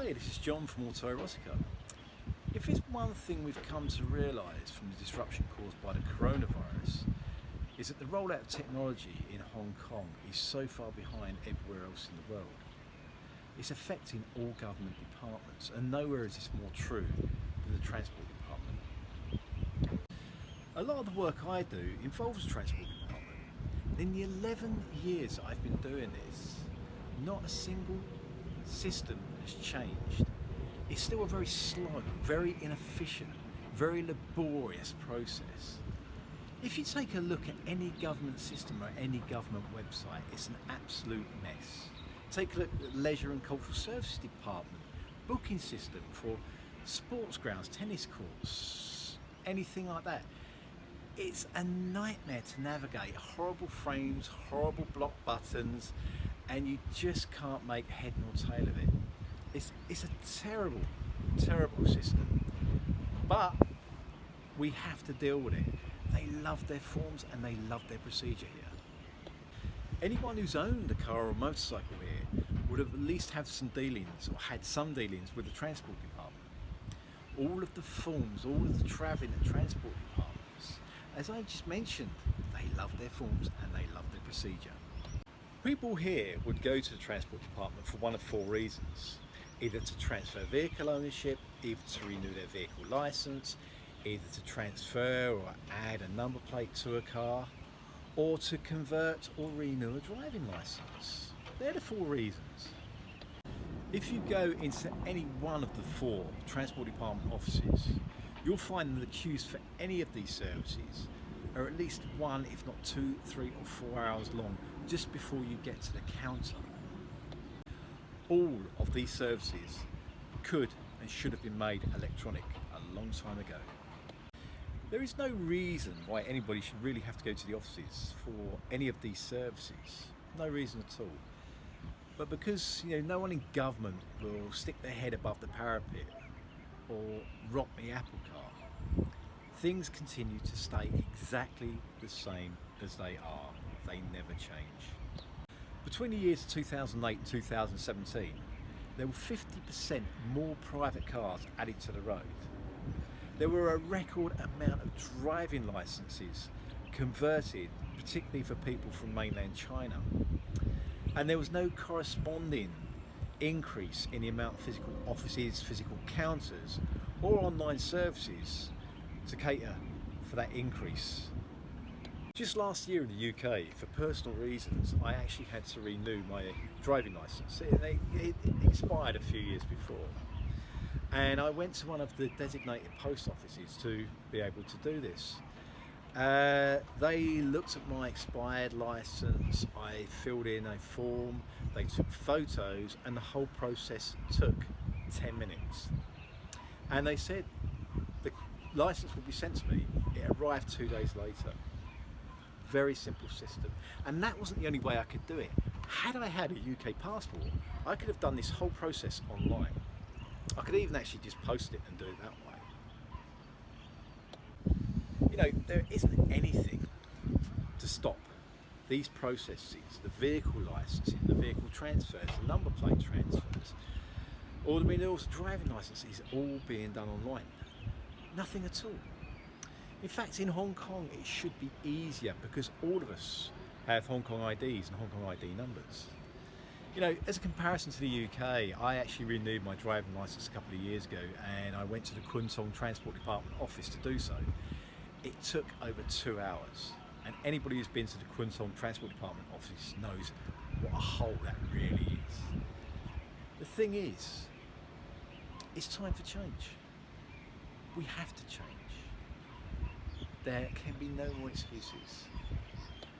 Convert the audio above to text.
Hi, this is John from Auto Erotica. If there's one thing we've come to realise from the disruption caused by the coronavirus, is that the rollout of technology in Hong Kong is so far behind everywhere else in the world. It's affecting all government departments, and nowhere is this more true than the transport department. A lot of the work I do involves the transport department. In the 11 years that I've been doing this, not a single system has changed. It's still a very slow, very inefficient, very laborious process. If you take a look at any government system or any government website, it's an absolute mess. Take a look at the Leisure and Cultural Services Department, booking system for sports grounds, tennis courts, anything like that. It's a nightmare to navigate, horrible frames, horrible block buttons, and you just can't make head nor tail of it. It's a terrible, terrible system, but we have to deal with it. They love their forms and they love their procedure here. Anyone who's owned a car or a motorcycle here would have at least had some dealings or had some dealings with the transport department. All of the forms, all of the travelling at transport departments, as I just mentioned, they love their forms and they love their procedure. People here would go to the transport department for one of four reasons: either to transfer vehicle ownership, either to renew their vehicle licence, either to transfer or add a number plate to a car, or to convert or renew a driving licence. They're the four reasons. If you go into any one of the four transport department offices, you'll find that the queues for any of these services are at least 1, if not 2, 3 or 4 hours long just before you get to the counter. All of these services could and should have been made electronic a long time ago. There is no reason why anybody should really have to go to the offices for any of these services. No reason at all. But because no one in government will stick their head above the parapet or rock the apple cart, things continue to stay exactly the same as they are. They never change. Between the years 2008 and 2017, there were 50% more private cars added to the road. There were a record amount of driving licences converted, particularly for people from mainland China. And there was no corresponding increase in the amount of physical offices, physical counters, or online services to cater for that increase. Just last year in the UK, for personal reasons, I actually had to renew my driving licence. It expired a few years before. And I went to one of the designated post offices to be able to do this. They looked at my expired licence, I filled in a form, they took photos, and the whole process took 10 minutes. And they said the licence would be sent to me. It arrived 2 days later. Very simple system. And that wasn't the only way I could do it. Had I had a UK passport, I could have done this whole process online. I could even actually just post it and do it that way. There isn't anything to stop these processes, the vehicle licensing, the vehicle transfers, the number plate transfers, or the renewals of driving licenses all being done online. Nothing at all. In fact, in Hong Kong, it should be easier because all of us have Hong Kong IDs and Hong Kong ID numbers. As a comparison to the UK, I actually renewed my driving licence a couple of years ago and I went to the Kwun Tong Transport Department office to do so. It took over 2 hours, and anybody who's been to the Kwun Tong Transport Department office knows what a hole that really is. The thing is, it's time for change. We have to change. There can be no more excuses.